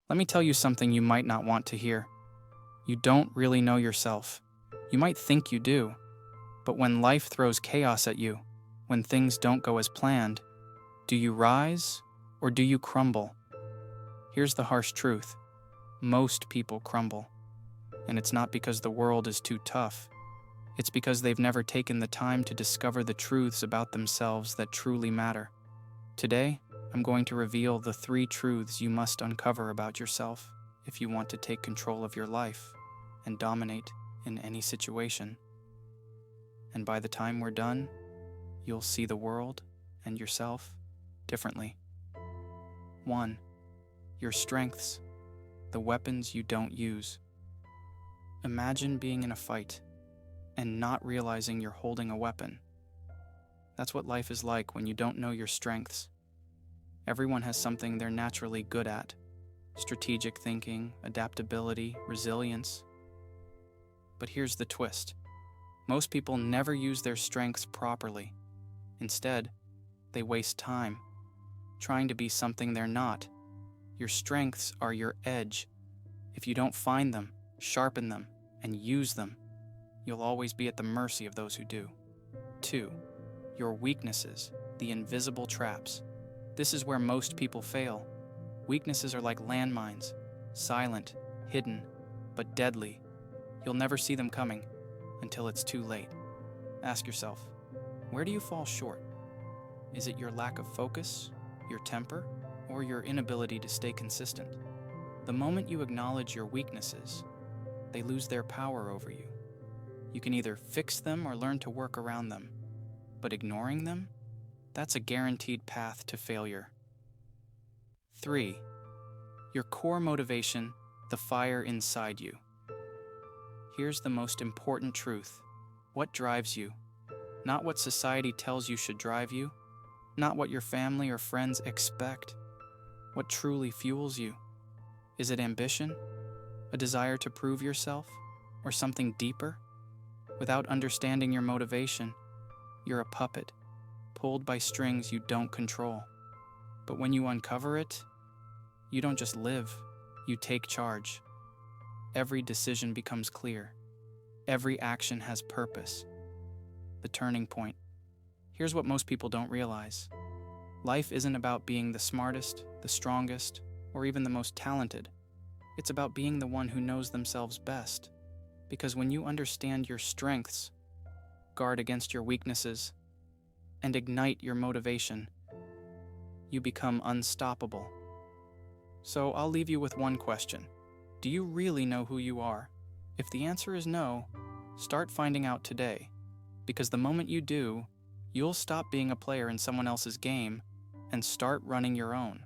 Let me tell you something you might not want to hear. You don't really know yourself. You might think you do, but when life throws chaos at you, when things don't go as planned, do you rise or do you crumble? Here's the harsh truth. Most people crumble. And it's not because the world is too tough. It's because they've never taken the time to discover the truths about themselves that truly matter. Today, I'm going to reveal the 3 truths you must uncover about yourself if you want to take control of your life and dominate in any situation. And by the time we're done, you'll see the world and yourself differently. 1. Your strengths, the weapons you don't use. Imagine being in a fight and not realizing you're holding a weapon. That's what life is like when you don't know your strengths. Everyone has something they're naturally good at: strategic thinking, adaptability, resilience. But here's the twist. Most people never use their strengths properly. Instead, they waste time trying to be something they're not. Your strengths are your edge. If you don't find them, sharpen them, and use them, you'll always be at the mercy of those who do. 2. Your weaknesses, the invisible traps. This is where most people fail. Weaknesses are like landmines, silent, hidden, but deadly. You'll never see them coming until it's too late. Ask yourself, where do you fall short? Is it your lack of focus, your temper, or your inability to stay consistent? The moment you acknowledge your weaknesses, they lose their power over you. You can either fix them or learn to work around them. But ignoring them, that's a guaranteed path to failure. 3. Your core motivation, the fire inside you. Here's the most important truth. What drives you? Not what society tells you should drive you, not what your family or friends expect. What truly fuels you? Is it ambition? A desire to prove yourself? Or something deeper? Without understanding your motivation, you're a puppet, pulled by strings you don't control. But when you uncover it, you don't just live, you take charge. Every decision becomes clear. Every action has purpose. The turning point. Here's what most people don't realize. Life isn't about being the smartest, the strongest, or even the most talented. It's about being the one who knows themselves best. Because when you understand your strengths, guard against your weaknesses, and ignite your motivation, you become unstoppable. So I'll leave you with one question. Do you really know who you are? If the answer is no, start finding out today. Because the moment you do, you'll stop being a player in someone else's game and start running your own.